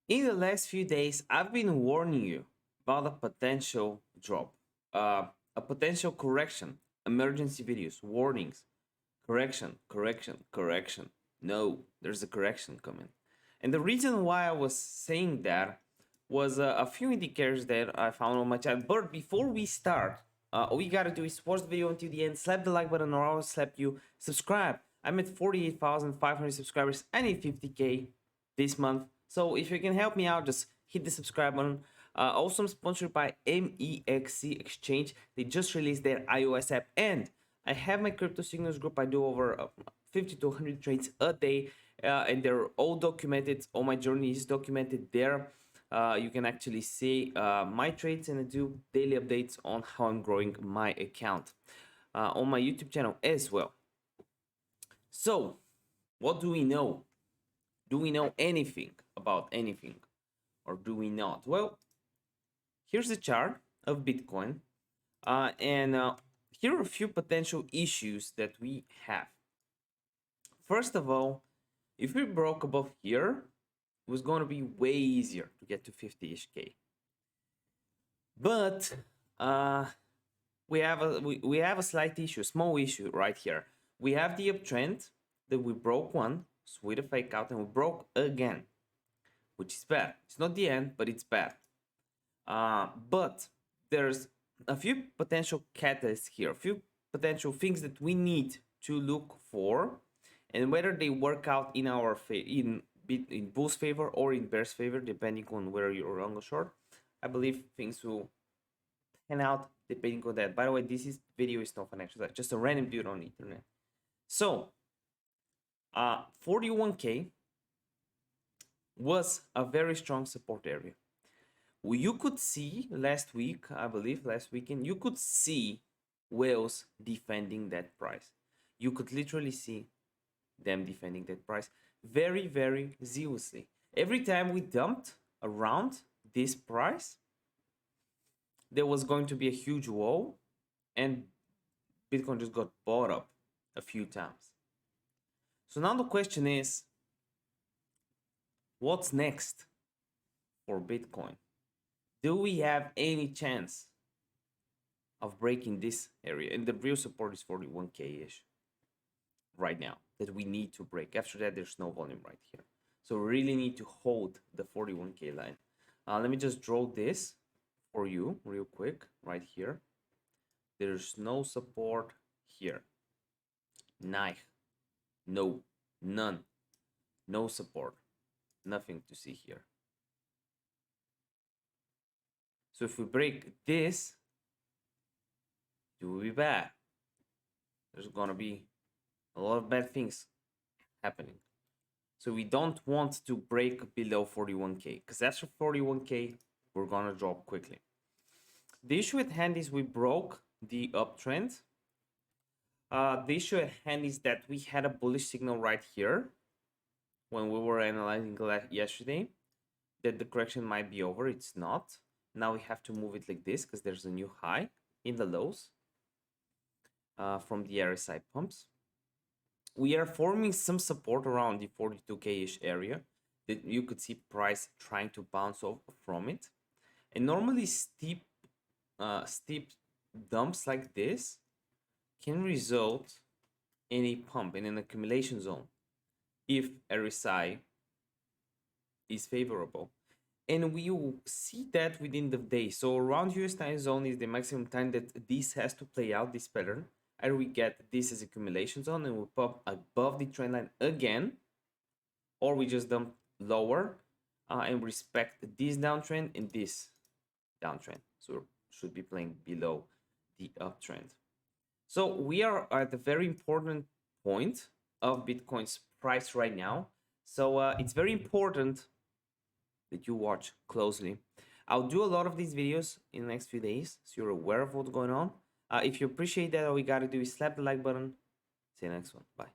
In the last few days, I've been warning you about a potential drop, a potential correction, emergency videos, warnings, correction, correction, correction. No, there's a correction coming. And the reason why I was saying that was a few indicators that I found on my channel. But before we start, all you gotta do is watch the video until the end, slap the like button, or I'll slap you. Subscribe. I'm at 48,500 subscribers. I need 50K this month. So if you can help me out, just hit the subscribe button. Also, I'm sponsored by MEXC Exchange. They just released their iOS app, and I have my crypto signals group. I do over 50 to 100 trades a day, and they're all documented. All my journey is documented there. You can actually see my trades, and I do daily updates on how I'm growing my account on my YouTube channel as well. So, what do we know? Do we know anything about anything, or do we not? Well, here's the chart of Bitcoin, and here are a few potential issues that we have. First of all, if we broke above here, it was going to be way easier to get to 50-ish K. But we have a slight issue, small issue right here. We have the uptrend that we broke one, so with a fake out, and we broke again, which is bad. It's not the end, but it's bad. But there's a few potential catalysts here, a few potential things that we need to look for, and whether they work out in our in bull's favor or in bear's favor, depending on whether you're long or short. I believe things will pan out depending on that. By the way, this video is not financial, that's just a random dude on the internet. So 41K was a very strong support area. You could see last week, I believe last weekend, you could see whales defending that price. You could literally see them defending that price very, very zealously. Every time we dumped around this price, there was going to be a huge wall, and Bitcoin just got bought up a few times. So now the question is, what's next for Bitcoin? Do we have any chance of breaking this area? And the real support is 41K-ish right now that we need to break. After that, there's no volume right here. So we really need to hold the 41K line. Let me just draw this for you real quick right here. There's no support here. Nine. No. None. No support. Nothing to see here. So if we break this, it will be bad. There's gonna be a lot of bad things happening. So we don't want to break below 41K, because after 41K, we're gonna drop quickly. The issue at hand is we broke the uptrend. The issue at hand is that we had a bullish signal right here when we were analyzing yesterday, that the correction might be over. It's not. Now we have to move it like this because there's a new high in the lows from the RSI pumps. We are forming some support around the 42K-ish area that you could see price trying to bounce off from it. And normally steep dumps like this can result in a pump, in an accumulation zone, if RSI is favorable. And we will see that within the day. So around US time zone is the maximum time that this has to play out, this pattern. Either we get this as accumulation zone and we pop above the trend line again, or we just dump lower and respect this downtrend and this downtrend. So we should be playing below the uptrend. So we are at a very important point of Bitcoin's price right now. So it's very important that you watch closely. I'll do a lot of these videos in the next few days, so you're aware of what's going on. If you appreciate that, all we gotta do is slap the like button. See you next one. Bye.